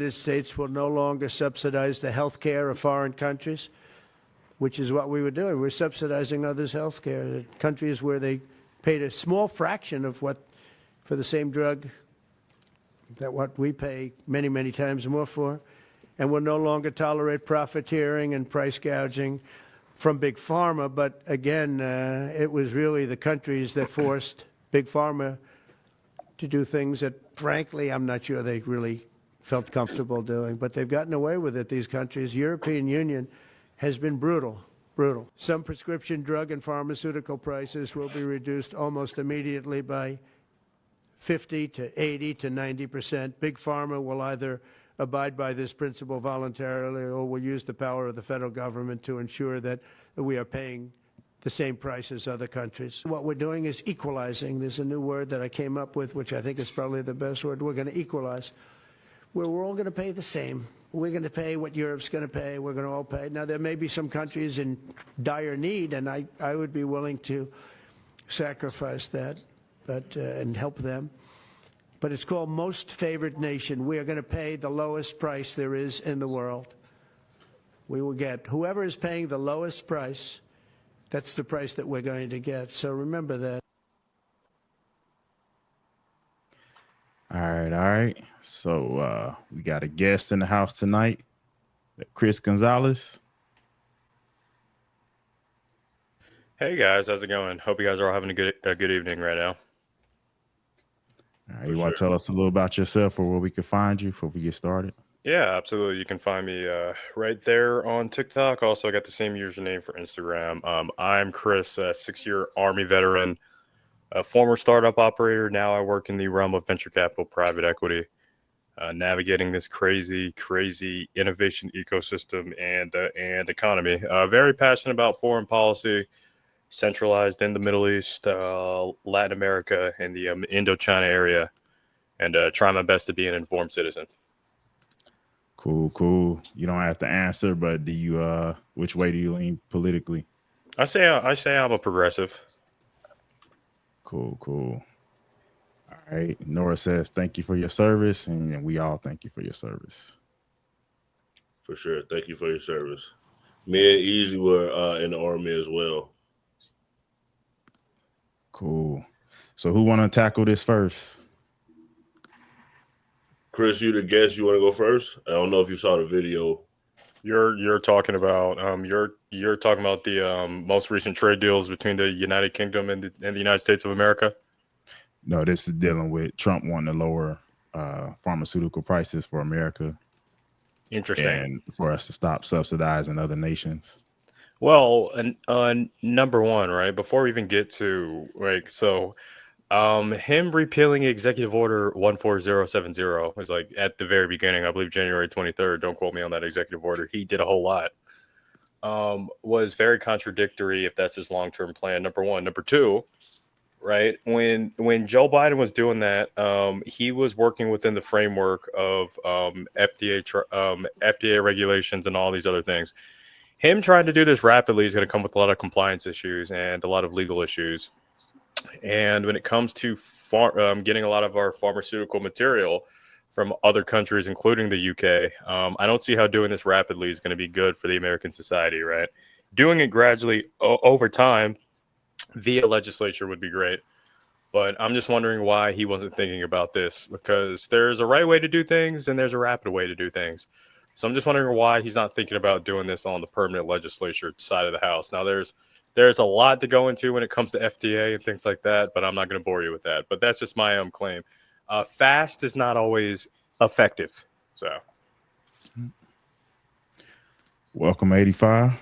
United States will no longer subsidize the health care of foreign countries, which is what we were doing. We're subsidizing others' health care. Countries where they paid a small fraction of what for the same drug that what we pay many, many times more for. And will no longer tolerate profiteering and price gouging from Big Pharma. But again, it was really the countries that forced Big Pharma to do things that, frankly, I'm not sure they really felt comfortable doing, but they've gotten away with it, these countries. European Union has been brutal. Some prescription drug and pharmaceutical prices will be reduced almost immediately by 50 to 80 to 90%. Big Pharma will either abide by this principle voluntarily or will use the power of the federal government to ensure that we are paying the same price as other countries. What we're doing is equalizing. There's a new word that I came up with, which I think is probably the best word. We're going to equalize, where we're all going to pay the same. We're going to pay what Europe's going to pay. We're going to all pay. Now, there may be some countries in dire need, and I would be willing to sacrifice that and help them. But it's called most favored nation. We are going to pay the lowest price there is in the world. We will get whoever is paying the lowest price, that's the price that we're going to get. So remember that. All right. So we got a guest in the house tonight, Chris Gonzalez. Hey guys, how's it going? Hope you guys are all having a good evening right now. All right, you want to tell us a little about yourself or where we can find you before we get started? Yeah, absolutely. You can find me right there on TikTok. Also, I got the same username for Instagram. I'm Chris, a 6-year Army veteran, a former startup operator. Now I work in the realm of venture capital, private equity, navigating this crazy innovation ecosystem and economy. Very passionate about foreign policy, centralized in the Middle East, Latin America, and the Indochina area, and try my best to be an informed citizen. Cool. You don't have to answer, but do you? Which way do you lean politically? I say I'm a progressive. Cool. All right. Nora says thank you for your service, and we all thank you for your service. For sure. Thank you for your service. Me and Easy were in the Army as well. Cool. So who want to tackle this first? Chris, you the guest. You want to go first? I don't know if you saw the video. You're talking about you're talking about the most recent trade deals between the United Kingdom and the United States of America. No, this is dealing with Trump wanting to lower pharmaceutical prices for America. Interesting. And for us to stop subsidizing other nations. Well, number one, right? Before we even get to him repealing Executive Order 14070 was like at the very beginning, I believe January 23rd. Don't quote me on that executive order. He did a whole lot. Was very contradictory if that's his long-term plan. Number one. Number two, right? When Joe Biden was doing that, he was working within the framework of FDA regulations and all these other things. Him trying to do this rapidly is going to come with a lot of compliance issues and a lot of legal issues. And when it comes to getting a lot of our pharmaceutical material from other countries, including the UK, I don't see how doing this rapidly is going to be good for the American society, right? Doing it gradually over time via legislature would be great. But I'm just wondering why he wasn't thinking about this, because there's a right way to do things and there's a rapid way to do things. So I'm just wondering why he's not thinking about doing this on the permanent legislature side of the House. Now, there's a lot to go into when it comes to FDA and things like that, but I'm not going to bore you with that. But that's just my own claim. Fast is not always effective. So, welcome, 85.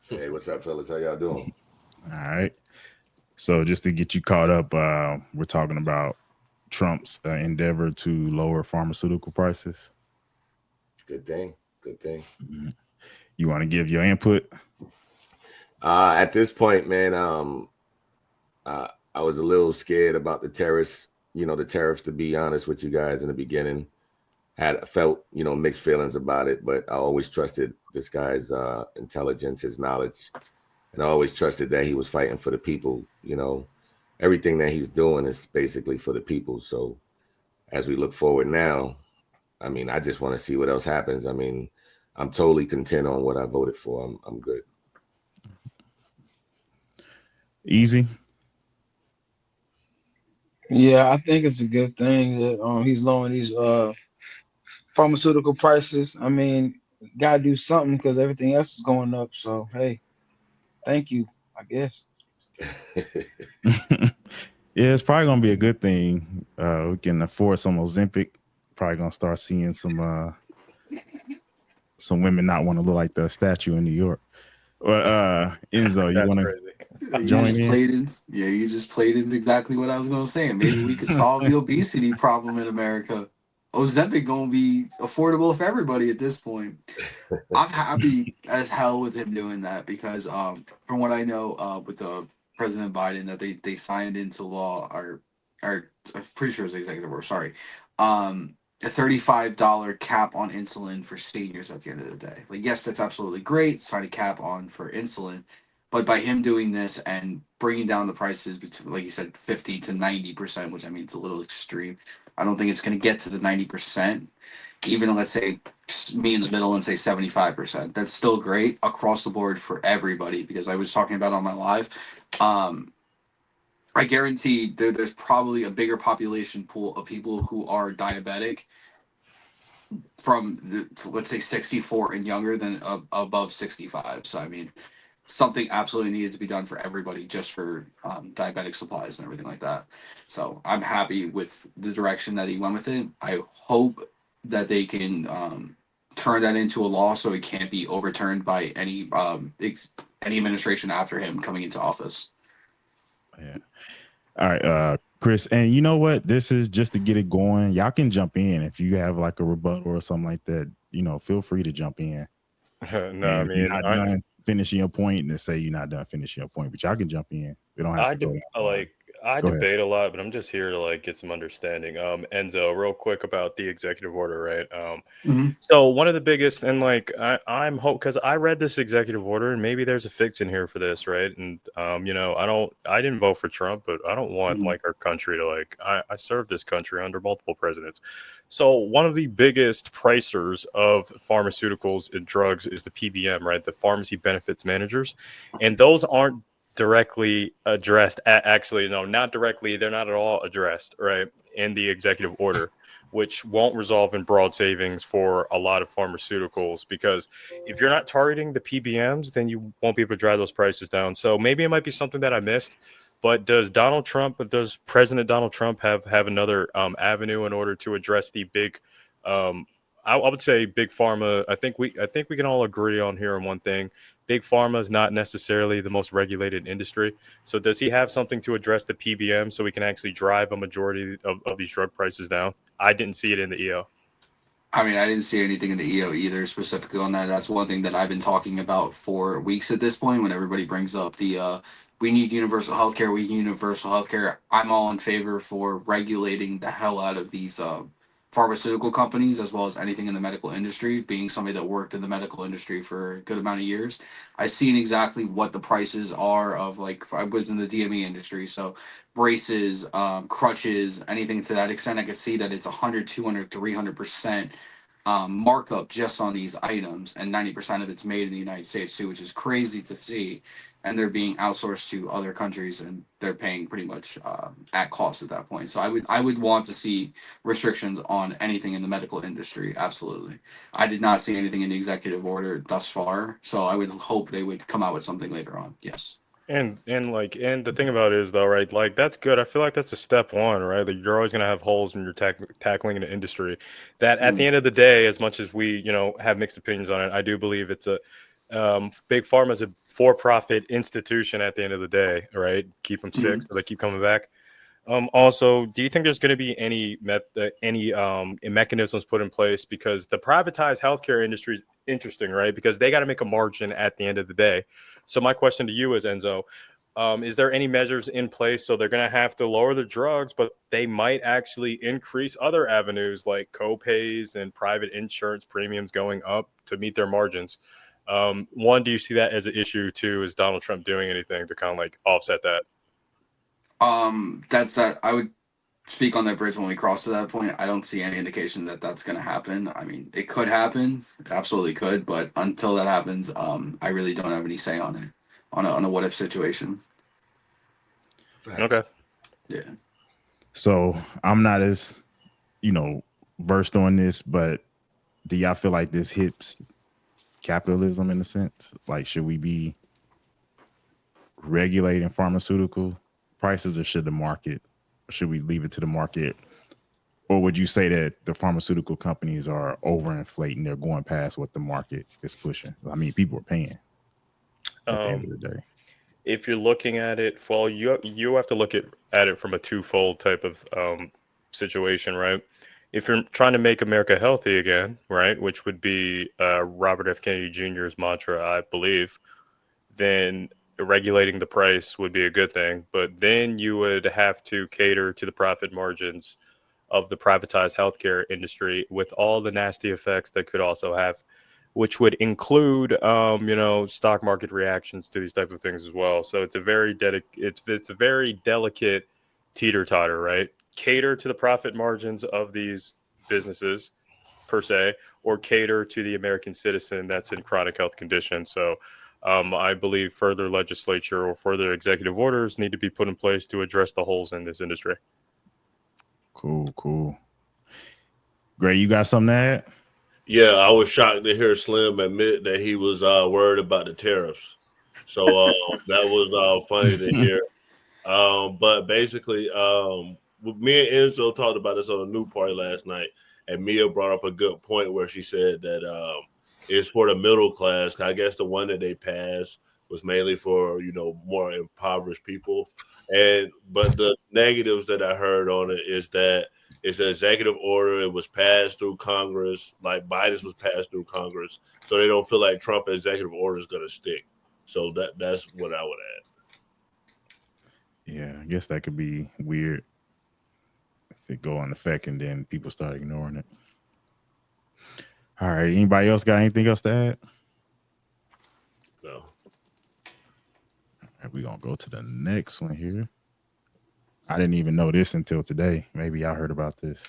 Hey, what's up, fellas? How y'all doing? All right. So just to get you caught up, we're talking about Trump's endeavor to lower pharmaceutical prices. Good thing. Mm-hmm. You want to give your input? At this point, man, I was a little scared about the tariffs. The tariffs, to be honest with you guys, in the beginning. Felt mixed feelings about it, but I always trusted this guy's intelligence, his knowledge, and I always trusted that he was fighting for the people. Everything that he's doing is basically for the people. So as we look forward now, I mean, I just want to see what else happens. I mean, I'm totally content on what I voted for. I'm good. Easy. Yeah, I think it's a good thing that he's lowering these pharmaceutical prices. I mean, gotta do something because everything else is going up. So hey, thank you, I guess. Yeah, it's probably gonna be a good thing. We can afford some Ozempic. Probably gonna start seeing some women not want to look like the statue in New York. Well, Enzo, you That's want to crazy. You join just in? played in. Yeah, you just played into exactly what I was gonna say. Maybe we could solve the obesity problem in America. Ozempic gonna be affordable for everybody at this point. I'm happy as hell with him doing that because from what I know with President Biden that they signed into law or I'm pretty sure it's the executive order, sorry. A $35 cap on insulin for seniors at the end of the day. Like yes, that's absolutely great, sign a cap on for insulin, but by him doing this and bringing down the prices between like you said 50 to 90%, which I mean it's a little extreme. I don't think it's going to get to the 90%. Even let's say me in the middle and say 75%, that's still great across the board for everybody because I was talking about on my live. um I guarantee there's probably a bigger population pool of people who are diabetic from let's say 64 and younger than above 65. So I mean something absolutely needed to be done for everybody just for diabetic supplies and everything like that. So I'm happy with the direction that he went with it. I hope that they can turn that into a law so it can't be overturned by any administration after him coming into office. Yeah. All right, Chris, and you know what? This is just to get it going. Y'all can jump in if you have like a rebuttal or something like that. Feel free to jump in. No, I And if you're mean, not done finishing your point, then say you're not done finishing your point. But y'all can jump in. We don't have I to go deb- that I long. like I Go ahead. debate a lot, but I'm just here to like get some understanding. Enzo, real quick about the executive order, right? Mhm. So one of the biggest, and like I'm hope because I read this executive order, and maybe there's a fix in here for this, right? And I didn't vote for Trump, but I don't want Mhm. like our country to like I served this country under multiple presidents. So one of the biggest pricers of pharmaceuticals and drugs is the PBM, right? The pharmacy benefits managers, and those aren't directly addressed. Actually, no, not directly. They're not at all addressed, right, in the executive order, which won't resolve in broad savings for a lot of pharmaceuticals because if you're not targeting the PBMs, then you won't be able to drive those prices down. So maybe it might be something that I missed, but does President Donald Trump have another avenue in order to address the big, um, I would say big pharma. I think we can all agree on here on one thing. Big pharma is not necessarily the most regulated industry. So does he have something to address the PBM so we can actually drive a majority of these drug prices down? I didn't see it in the EO. I mean, I didn't see anything in the EO either specifically on that. That's one thing that I've been talking about for weeks at this point. When everybody brings up the we need universal healthcare, we need universal healthcare. I'm all in favor for regulating the hell out of these pharmaceutical companies as well as anything in the medical industry. Being somebody that worked in the medical industry for a good amount of years, I've seen exactly what the prices are of like I was in the DME industry, so braces, crutches, anything to that extent. I could see that it's 100, 200, 300% markup just on these items, and 90% of it's made in the United States too, which is crazy to see. And they're being outsourced to other countries, and they're paying pretty much at cost at that point. So I would want to see restrictions on anything in the medical industry. Absolutely, I did not see anything in the executive order thus far, so I would hope they would come out with something later on. Yes. And the thing about it is though, right? Like that's good. I feel like that's a step one, right? Like you're always gonna have holes when you're tackling an industry. That at the Mm. end of the day, as much as we have mixed opinions on it, I do believe it's a big pharma is a for-profit institution at the end of the day, right? Keep them sick Mhm. so they keep coming back. Also, do you think there's going to be any mechanisms put in place because the privatized healthcare industry is interesting, right? Because they got to make a margin at the end of the day. So my question to you is, Enzo, is there any measures in place so they're going to have to lower the drugs, but they might actually increase other avenues like co-pays and private insurance premiums going up to meet their margins? One, do you see that as an issue? Two, is Donald Trump doing anything to kind of like offset that? That's that. I would speak on that bridge when we cross to that point. I don't see any indication that that's going to happen. I mean, it could happen, it absolutely could, but until that happens, I really don't have any say on it, on a what if situation. Facts. Okay. Yeah. So I'm not as, versed on this, but do y'all feel like this hits capitalism in a sense? Like, should we be regulating pharmaceutical prices, or should we leave it to the market? Or would you say that the pharmaceutical companies are overinflating? They're going past what the market is pushing. I mean, people are paying at the end Um, of the day. if you're looking at it, well, you have to look at it from a twofold type of situation, right? If you're trying to make America healthy again, right, which would be Robert F. Kennedy Jr.'s mantra, I believe, then regulating the price would be a good thing. But then you would have to cater to the profit margins of the privatized healthcare industry with all the nasty effects that could also have, which would include, stock market reactions to these type of things as well. So it's a very it's a very delicate teeter totter, right? Cater to the profit margins of these businesses per se, or cater to the American citizen that's in chronic health condition. So I believe further legislature or further executive orders need to be put in place to address the holes in this industry. Cool. Gray, you got something to add? Yeah, I was shocked to hear Slim admit that he was worried about the tariffs. So that was funny to hear. But basically, me and Enzo talked about this on a new party last night, and Mia brought up a good point where she said that it's for the middle class. I guess the one that they passed was mainly for more impoverished people, but the negatives that I heard on it is that it's an executive order. It was passed through Congress, like Biden's was passed through Congress, so they don't feel like Trump executive order is going to stick. So that's what I would add. Yeah, I guess that could be weird if it go on effect and then people start ignoring it. All right. Anybody else got anything else to add? No. All right, we're gonna go to the next one here. I didn't even know this until today. Maybe y'all heard about this.